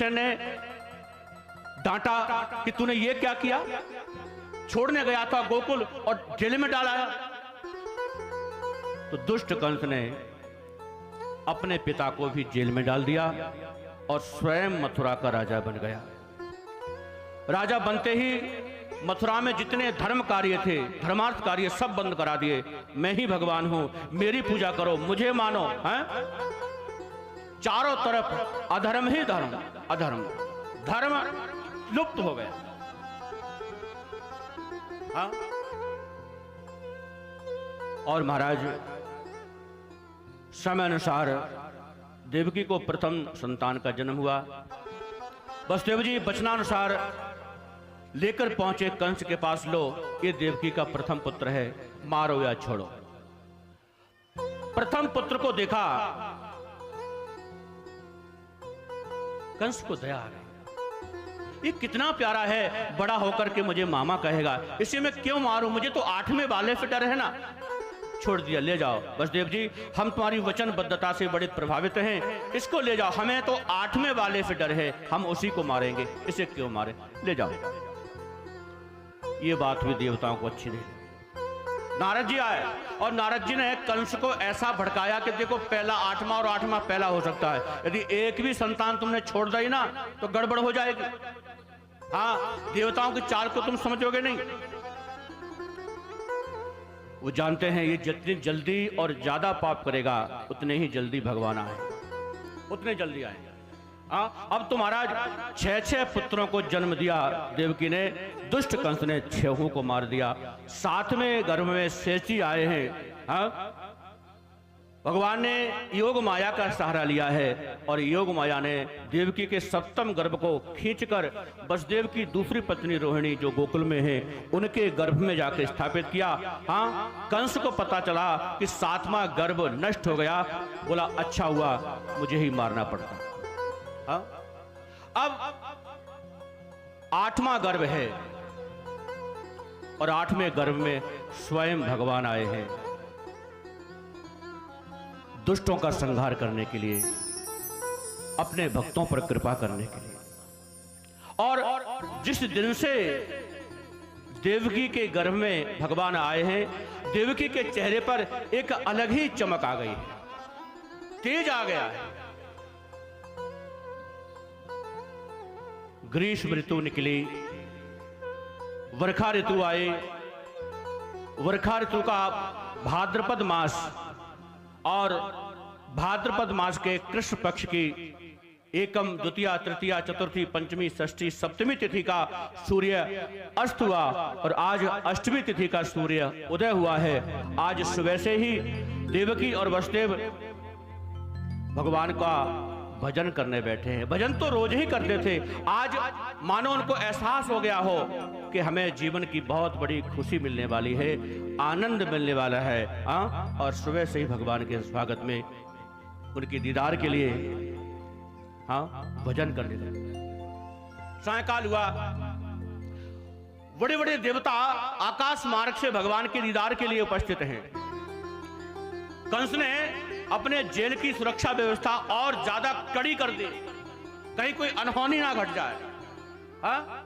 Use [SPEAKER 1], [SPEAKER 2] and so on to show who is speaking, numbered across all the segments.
[SPEAKER 1] कंस ने डांटा कि तूने ये क्या किया, छोड़ने गया था गोकुल और जेल में डाला। तो दुष्ट कंस ने अपने पिता को भी जेल में डाल दिया और स्वयं मथुरा का राजा बन गया। राजा बनते ही मथुरा में जितने धर्म कार्य थे, धर्मार्थ कार्य सब बंद करा दिए। मैं ही भगवान हूं, मेरी पूजा करो, मुझे मानो। हैं? चारों तरफ अधर्म ही धर्म, अधर्म, धर्म लुप्त हो गया। हाँ? और महाराज समय अनुसार देवकी को प्रथम संतान का जन्म हुआ। वसुदेव जी वचनानुसार लेकर पहुंचे कंस के पास, लो ये देवकी का प्रथम पुत्र है, मारो या छोड़ो। प्रथम पुत्र को देखा, कंस को दया आ गई, ये कितना प्यारा है, बड़ा होकर के मुझे मामा कहेगा, इसे मैं क्यों मारूं, मुझे तो 8वें वाले से डर है ना। छोड़ दिया, ले जाओ वसुदेव जी, हम तुम्हारी वचनबद्धता से बड़े प्रभावित हैं, इसको ले जाओ, हमें तो 8वें वाले से डर है, हम उसी को मारेंगे, इसे क्यों मारे, ले जाओ। ये बात भी देवताओं को अच्छी नहीं। नारद जी आए और नारद जी ने कंस को ऐसा भड़काया कि देखो पहला 8वां और 8वां पहला हो सकता है, यदि एक भी संतान तुमने छोड़ दी ना तो गड़बड़ हो जाएगी। हाँ, देवताओं की चाल को तुम समझोगे नहीं। वो जानते हैं ये जितनी जल्दी और ज्यादा पाप करेगा उतने ही जल्दी भगवान आए, उतने जल्दी आए। हाँ, अब तो महाराज 6 पुत्रों को जन्म दिया देवकी ने, दुष्ट कंस ने 6 को मार दिया। 7वें गर्भ में शेषी आए हैं। हाँ, भगवान ने योग माया का सहारा लिया है और योग माया ने देवकी के 7वें गर्भ को खींचकर वसुदेव की दूसरी पत्नी रोहिणी जो गोकुल में है उनके गर्भ में जाकर स्थापित किया। हाँ, कंस को पता चला कि 7वां गर्भ नष्ट हो गया, बोला अच्छा हुआ मुझे ही मारना पड़ता। हाँ? अब 8वां गर्भ है और 8वें गर्भ में स्वयं भगवान आए हैं दुष्टों का संहार करने के लिए, अपने भक्तों पर कृपा करने के लिए। और जिस दिन से देवकी के गर्भ में भगवान आए हैं, देवकी के चेहरे पर एक अलग ही चमक आ गई है, तेज आ गया है। ग्रीष्म ऋतु निकली, वर्षा ऋतु आए, वर्षा ऋतु का भाद्रपद मास और भाद्रपद मास के कृष्ण पक्ष की एकम, द्वितीया, तृतीया, चतुर्थी, पंचमी, षष्ठी, सप्तमी तिथि का सूर्य अस्त हुआ और आज अष्टमी तिथि का सूर्य उदय हुआ है। आज सुबह से ही देवकी और वसुदेव भगवान का भजन करने बैठे हैं। भजन तो रोज ही करते थे, आज मानो उनको एहसास हो गया हो कि हमें जीवन की बहुत बड़ी खुशी मिलने वाली है, आनंद मिलने वाला है। और सुबह से ही भगवान के स्वागत में उनके दीदार के लिए भजन करने लगे। सायकाल हुआ, बड़े बड़े देवता आकाश मार्ग से भगवान के दीदार के लिए उपस्थित हैं। कंस ने अपने जेल की सुरक्षा व्यवस्था और ज्यादा कड़ी कर दी, कहीं कोई अनहोनी ना घट जाए।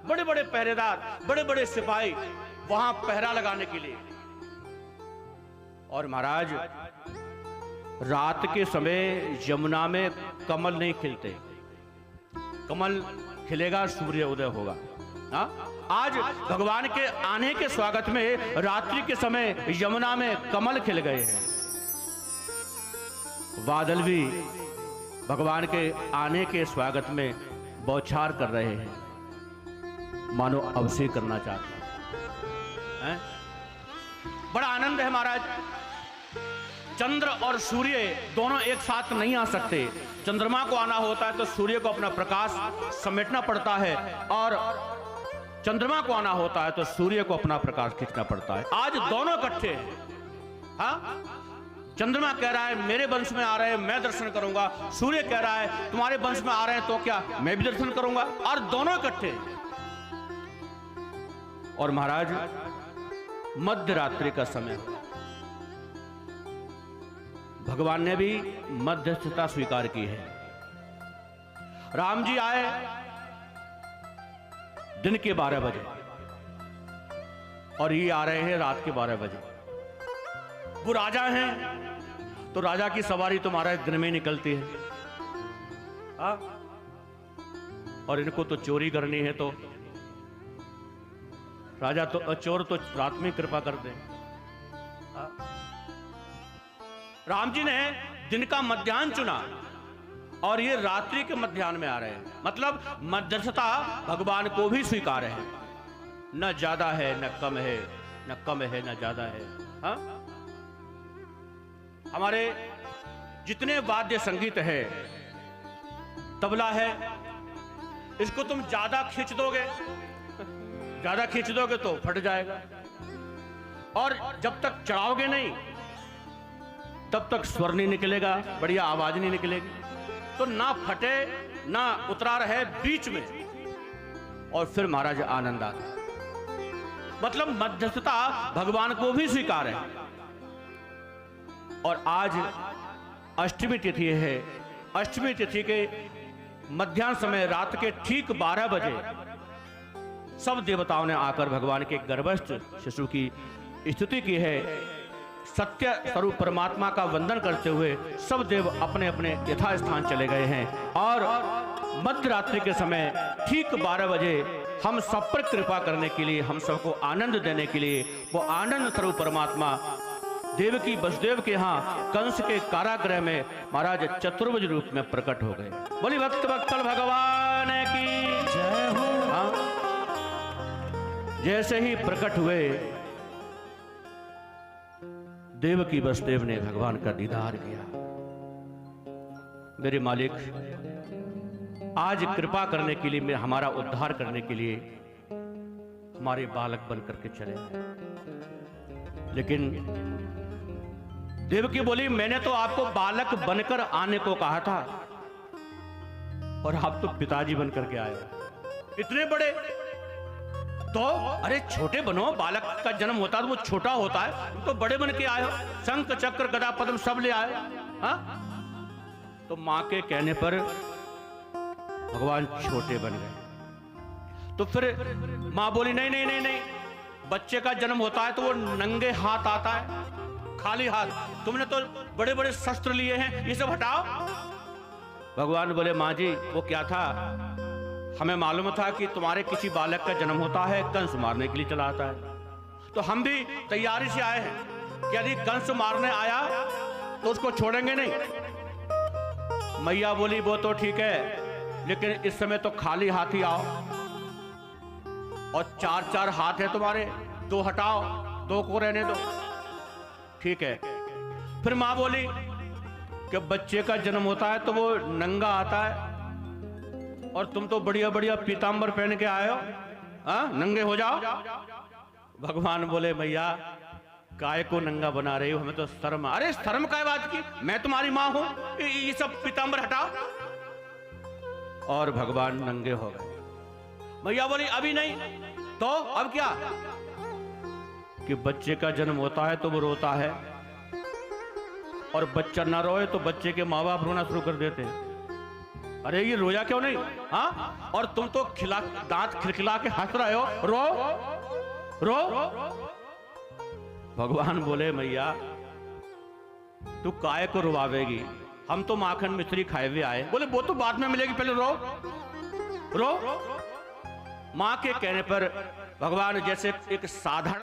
[SPEAKER 1] बड़े बड़े पहरेदार, बड़े बड़े सिपाही वहां पहरा लगाने के लिए। और महाराज रात के समय यमुना में कमल नहीं खिलते, कमल खिलेगा सूर्य उदय होगा। आज भगवान के आने के स्वागत में रात्रि के समय यमुना में कमल खिल गए हैं। बादल भी भगवान के आने के स्वागत में बौछार कर रहे हैं, मानो अभिषेक करना चाहते हैं। बड़ा आनंद है महाराज। चंद्र और सूर्य दोनों एक साथ नहीं आ सकते। चंद्रमा को आना होता है तो सूर्य को अपना प्रकाश समेटना पड़ता है, और चंद्रमा को आना होता है तो सूर्य को अपना प्रकाश खींचना पड़ता है। आज दोनों इकट्ठे हैं। चंद्रमा कह रहा है मेरे वंश में आ रहे हैं, मैं दर्शन करूंगा। सूर्य कह रहा है तुम्हारे वंश में आ रहे हैं तो क्या, मैं भी दर्शन करूंगा। और दोनों इकट्ठे। और महाराज मध्य रात्रि का समय, भगवान ने भी मध्यस्थता स्वीकार की है। राम जी आए दिन के 12 बजे और ये आ रहे हैं रात के 12 बजे। वो राजा हैं तो राजा की सवारी तो महाराज दिन में निकलती है, और इनको तो चोरी करनी है तो राजा तो चोर तो रात में कृपा कर दे। राम जी ने दिन का मध्याह्न चुना और ये रात्रि के मध्याह्न में आ रहे हैं, मतलब मध्यस्थता भगवान को भी स्वीकार है। न ज्यादा है न कम है, न कम है न ज्यादा है। हा? हमारे जितने वाद्य संगीत है, तबला है, इसको तुम ज्यादा खींच दोगे तो फट जाएगा, और जब तक चढ़ाओगे नहीं तब तक स्वर नहीं निकलेगा, बढ़िया आवाज नहीं निकलेगी। तो ना फटे ना उतरा रहे बीच में, और फिर महाराज आनंद आता। मतलब मध्यस्थता भगवान को भी स्वीकार है। और आज अष्टमी तिथि है। अष्टमी तिथि के मध्याह्न समय रात के ठीक 12 बजे सब देवताओं ने आकर भगवान के गर्भस्थ शिशु की स्तुति की है। सत्य स्वरूप परमात्मा का वंदन करते हुए सब देव अपने अपने यथास्थान चले गए हैं। और मध्य रात्रि के समय ठीक 12 बजे हम सब पर कृपा करने के लिए, हम सबको आनंद देने के लिए, वो आनंद स्वरूप परमात्मा देवकी वसुदेव के यहाँ कंस के कारागृह में महाराज चतुर्भुज रूप में प्रकट हो गए। बोली भक्त वत्सल भगवान की जय हो। जैसे ही प्रकट हुए, देवकी वसुदेव ने भगवान का दीदार किया। मेरे मालिक आज कृपा करने के लिए, हमारा उद्धार करने के लिए हमारे बालक बन करके चले। लेकिन देवकी बोली, मैंने तो आपको बालक बनकर आने को कहा था और आप तो पिताजी बनकर के आए हो। इतने बड़े तो, अरे छोटे बनो, बालक का जन्म होता है तो वो छोटा होता है, तुम तो बड़े बन के आए हो, शंख चक्र गदा पद्म सब ले आए। हाँ? तो मां के कहने पर भगवान छोटे बन गए। तो फिर मां बोली, नहीं नहीं नहीं नहीं, बच्चे का जन्म होता है तो वो नंगे हाथ आता है, खाली हाथ। तुमने तो बड़े बड़े शस्त्र लिए हैं, ये सब हटाओ। भगवान बोले, मां जी वो क्या था, हमें मालूम था कि तुम्हारे किसी बालक का जन्म होता है, कंस मारने के लिए चला आता है, तो हम भी तैयारी से आए हैं कि यदि कंस मारने आया तो उसको छोड़ेंगे नहीं। मैया बोली, वो तो ठीक है, लेकिन इस समय तो खाली हाथ ही आओ, और 4-4 हाथ है तुम्हारे, 2 हटाओ, 2 को रहने दो। ठीक है। फिर मां बोली कि बच्चे का जन्म होता है तो वो नंगा आता है, और तुम तो बढ़िया बढ़िया पीतांबर पहन के आए हो, नंगे हो जाओ। भगवान बोले, मैया काय को नंगा बना रही हो, हमें तो शर्म। अरे शर्म काय बात की, मैं तुम्हारी मां हूं, ये सब पीतांबर हटाओ। और भगवान नंगे हो गए। मैया बोली, अभी नहीं, तो अब क्या, कि बच्चे का जन्म होता है तो वो रोता है, और बच्चा ना रोए तो बच्चे के माँ बाप रोना शुरू कर देते हैं। अरे ये रोया क्यों नहीं? हाँ, और तुम तो दांत खिलखिला के हंस रहे हो, रो रो। भगवान बोले, मैया तू काय को रुवावेगी, हम तो माखन मिश्री खाए हुए आए। बोले, वो तो बाद में मिलेगी, पहले रो। मां के कहने पर भगवान जैसे एक साधारण